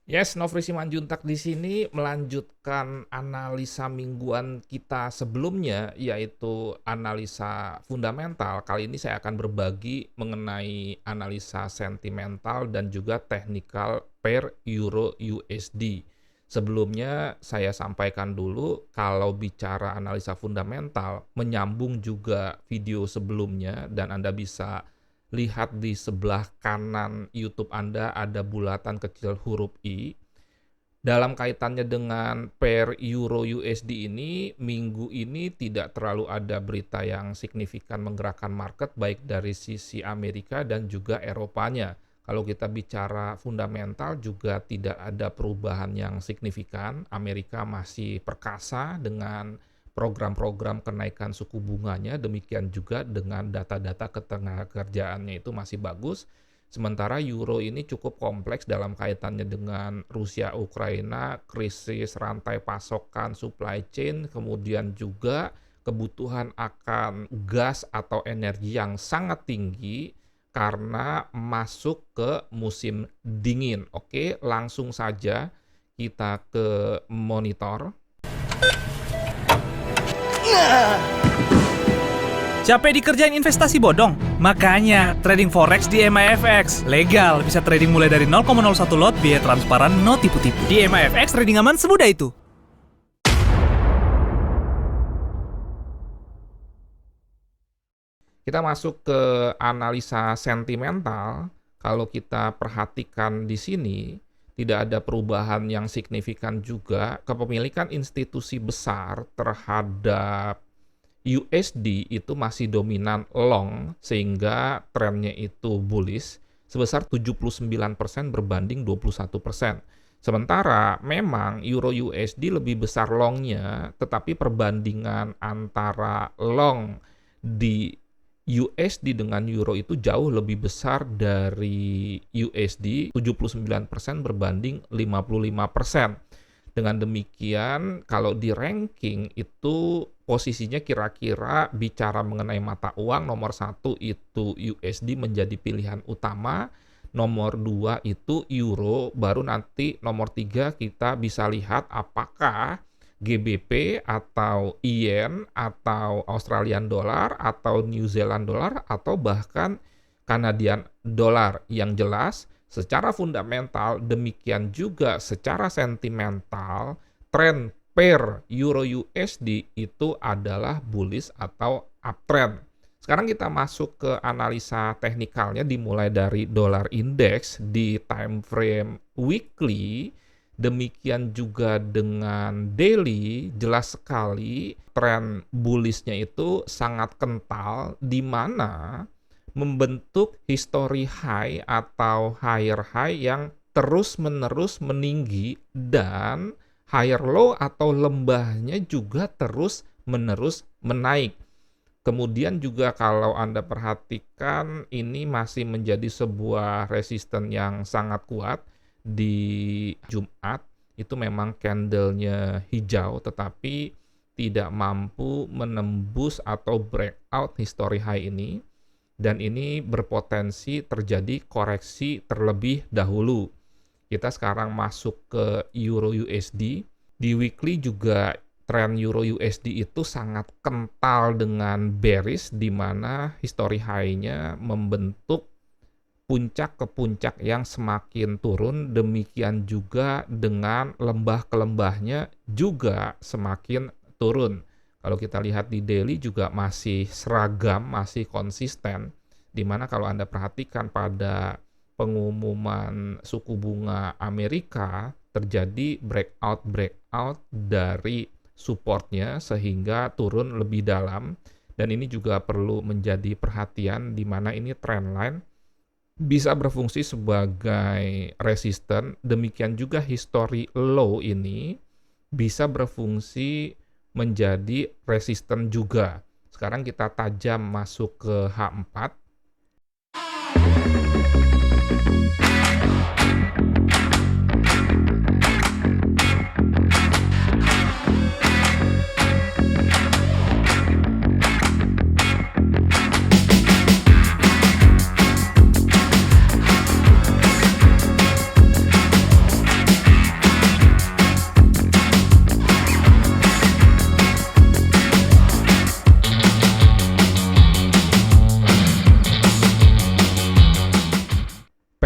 Yes, Nofri Simanjuntak di sini melanjutkan analisa mingguan kita sebelumnya, yaitu analisa fundamental. Kali ini saya akan berbagi mengenai analisa sentimental dan juga technical pair Euro USD. Sebelumnya saya sampaikan dulu kalau bicara analisa fundamental, menyambung juga video sebelumnya dan Anda bisa lihat di sebelah kanan YouTube Anda ada bulatan kecil huruf I. Dalam kaitannya dengan pair Euro USD ini, minggu ini tidak terlalu ada berita yang signifikan menggerakkan market baik dari sisi Amerika dan juga Eropanya. Kalau kita bicara fundamental juga tidak ada perubahan yang signifikan. Amerika masih perkasa dengan program-program kenaikan suku bunganya, demikian juga dengan data-data ketenagakerjaannya itu masih bagus. Sementara euro ini cukup kompleks dalam kaitannya dengan Rusia, Ukraina, krisis rantai pasokan supply chain, kemudian juga kebutuhan akan gas atau energi yang sangat tinggi karena masuk ke musim dingin. Oke, langsung saja kita ke monitor. Capek dikerjain investasi bodong? Makanya, trading forex di MIFX. Legal, bisa trading mulai dari 0,01 lot, biaya transparan, no tipu-tipu. Di MIFX, trading aman semudah itu. Kita masuk ke analisa sentimental. Kalau kita perhatikan di sini, tidak ada perubahan yang signifikan juga. Kepemilikan institusi besar terhadap USD itu masih dominan long, sehingga trennya itu bullish sebesar 79% berbanding 21%. Sementara memang Euro USD lebih besar longnya, tetapi perbandingan antara long di USD dengan euro itu jauh lebih besar dari USD, 79% berbanding 55%. Dengan demikian, kalau di ranking itu posisinya kira-kira bicara mengenai mata uang, nomor 1 itu USD menjadi pilihan utama, nomor 2 itu euro, baru nanti nomor 3 kita bisa lihat apakah GBP atau yen atau Australian dollar atau New Zealand dollar atau bahkan Canadian dollar. Yang jelas secara fundamental demikian juga secara sentimental tren pair Euro USD itu adalah bullish atau uptrend. Sekarang kita masuk ke analisa teknikalnya dimulai dari dollar index di time frame weekly. Demikian juga dengan daily, jelas sekali tren bullishnya itu sangat kental di mana membentuk history high atau higher high yang terus-menerus meninggi dan higher low atau lembahnya juga terus-menerus menaik. Kemudian juga kalau Anda perhatikan ini masih menjadi sebuah resisten yang sangat kuat. Di Jumat itu memang candlenya hijau tetapi tidak mampu menembus atau breakout history high ini dan ini berpotensi terjadi koreksi terlebih dahulu. Kita sekarang masuk ke Euro USD. Di weekly juga tren Euro USD itu sangat kental dengan bearish di mana history high-nya membentuk puncak ke puncak yang semakin turun, demikian juga dengan lembah ke lembahnya juga semakin turun. Kalau kita lihat di daily juga masih seragam, masih konsisten, di mana kalau Anda perhatikan pada pengumuman suku bunga Amerika terjadi breakout dari supportnya sehingga turun lebih dalam, dan ini juga perlu menjadi perhatian di mana ini trendline bisa berfungsi sebagai resisten, demikian juga history low ini bisa berfungsi menjadi resisten juga. Sekarang kita tajam masuk ke H4.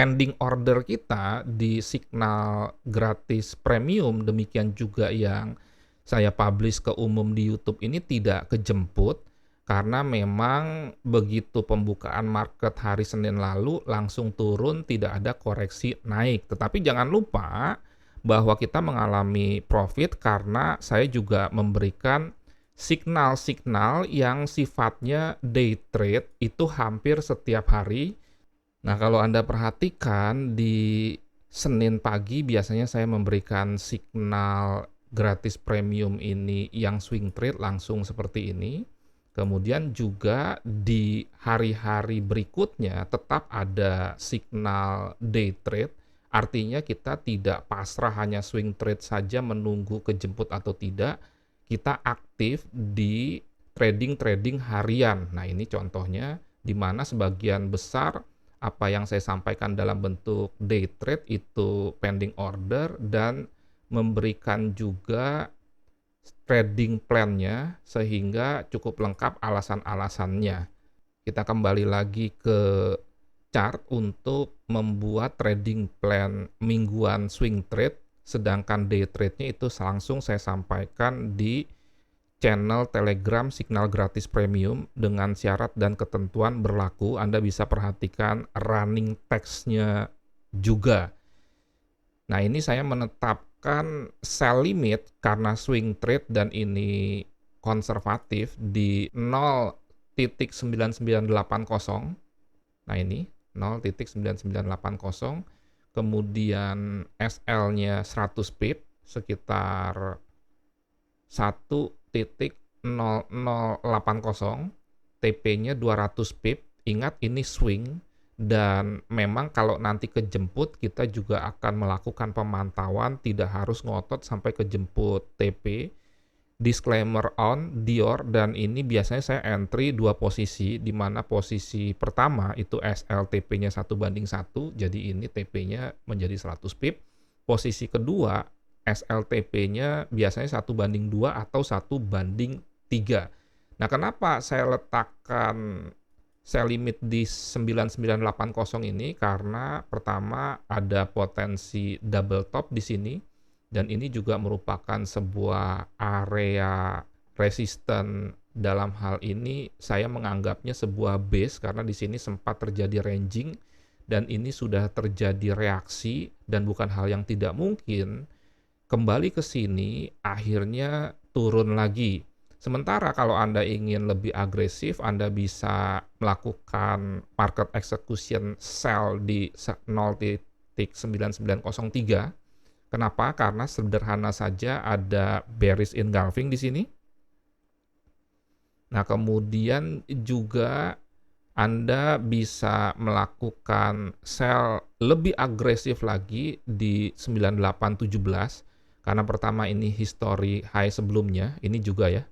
pending order kita di signal gratis premium, demikian juga yang saya publish ke umum di YouTube ini tidak kejemput, karena memang begitu pembukaan market hari Senin lalu langsung turun, tidak ada koreksi naik. Tetapi jangan lupa bahwa kita mengalami profit karena saya juga memberikan signal-signal yang sifatnya day trade itu hampir setiap hari. Nah, kalau Anda perhatikan di Senin pagi biasanya saya memberikan signal gratis premium ini yang swing trade langsung seperti ini. Kemudian juga di hari-hari berikutnya tetap ada signal day trade, artinya kita tidak pasrah hanya swing trade saja menunggu kejemput atau tidak, kita aktif di trading harian. Nah, ini contohnya di mana sebagian besar apa yang saya sampaikan dalam bentuk day trade itu pending order dan memberikan juga trading plan-nya sehingga cukup lengkap alasan-alasannya. Kita kembali lagi ke chart untuk membuat trading plan mingguan swing trade, sedangkan day trade-nya itu langsung saya sampaikan di channel Telegram Signal Gratis Premium dengan syarat dan ketentuan berlaku. Anda bisa perhatikan running text-nya juga. Nah, ini saya menetapkan sell limit karena swing trade dan ini konservatif di 0.9980. Nah, ini 0.9980. Kemudian SL-nya 100 pip sekitar 1.0080. TP-nya 200 pip. Ingat ini swing. Dan memang kalau nanti kejemput kita juga akan melakukan pemantauan, tidak harus ngotot sampai kejemput TP. Disclaimer on, Dior, dan ini biasanya saya entry 2 posisi, di mana posisi pertama itu SLTP-nya 1:1, jadi ini TP-nya menjadi 100 pip. Posisi kedua SLTP-nya biasanya 1:2 atau 1:3. Nah, kenapa saya letakkan sell limit di 9980 ini? Karena pertama ada potensi double top di sini dan ini juga merupakan sebuah area resisten. Dalam hal ini saya menganggapnya sebuah base karena di sini sempat terjadi ranging dan ini sudah terjadi reaksi dan bukan hal yang tidak mungkin kembali ke sini akhirnya turun lagi. Sementara kalau Anda ingin lebih agresif, Anda bisa melakukan market execution sell di 0.9903. Kenapa? Karena sederhana saja ada bearish engulfing di sini. Nah, kemudian juga Anda bisa melakukan sell lebih agresif lagi di 9817. Karena pertama ini history high sebelumnya, ini juga ya.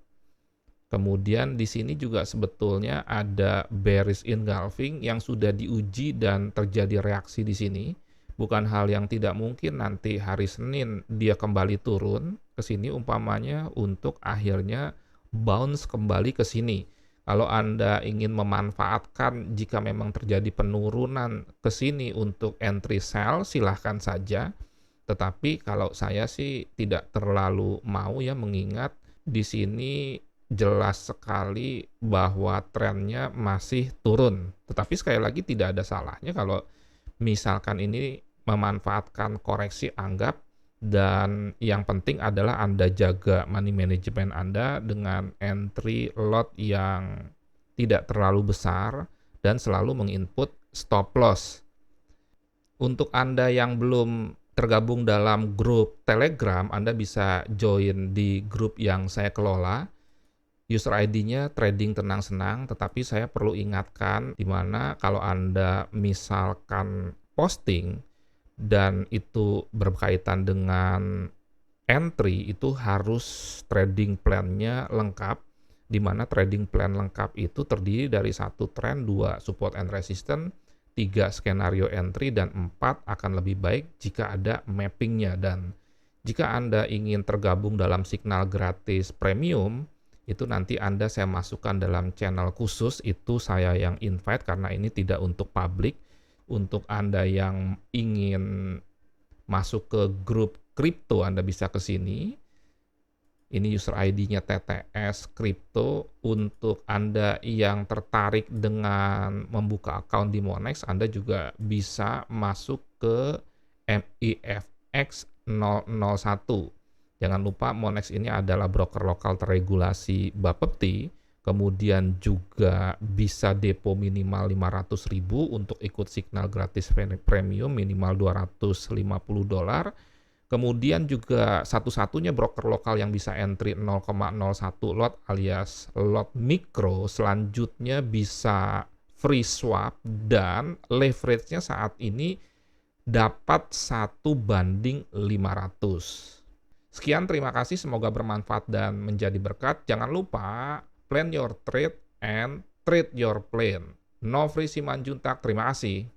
Kemudian di sini juga sebetulnya ada bearish engulfing yang sudah diuji dan terjadi reaksi di sini. Bukan hal yang tidak mungkin nanti hari Senin dia kembali turun ke sini umpamanya untuk akhirnya bounce kembali ke sini. Kalau Anda ingin memanfaatkan jika memang terjadi penurunan ke sini untuk entry sell, silahkan saja. Tetapi kalau saya sih tidak terlalu mau ya, mengingat di sini jelas sekali bahwa trennya masih turun. Tetapi sekali lagi tidak ada salahnya kalau misalkan ini memanfaatkan koreksi anggap, dan yang penting adalah Anda jaga money management Anda dengan entry lot yang tidak terlalu besar dan selalu menginput stop loss. Untuk Anda yang belum tergabung dalam grup Telegram, Anda bisa join di grup yang saya kelola. User ID-nya trading tenang senang, tetapi saya perlu ingatkan di mana kalau Anda misalkan posting dan itu berkaitan dengan entry, itu harus trading plan-nya lengkap, di mana trading plan lengkap itu terdiri dari 1 trend, 2 support and resistance, 3 skenario entry, dan 4 akan lebih baik jika ada mapping-nya. Dan jika Anda ingin tergabung dalam signal gratis premium, itu nanti Anda saya masukkan dalam channel khusus, itu saya yang invite karena ini tidak untuk publik. Untuk Anda yang ingin masuk ke grup kripto, Anda bisa ke sini. Ini user ID-nya TTS Crypto. Untuk Anda yang tertarik dengan membuka account di Monex, Anda juga bisa masuk ke MIFX 001. Jangan lupa Monex ini adalah broker lokal terregulasi Bapepti. Kemudian juga bisa depo minimal 500.000 untuk ikut signal gratis premium minimal $250. Kemudian juga satu-satunya broker lokal yang bisa entry 0,01 lot alias lot mikro. Selanjutnya bisa free swap dan leverage-nya saat ini dapat 1:500. Sekian, terima kasih. Semoga bermanfaat dan menjadi berkat. Jangan lupa plan your trade and trade your plan. Nofri Simanjuntak, terima kasih.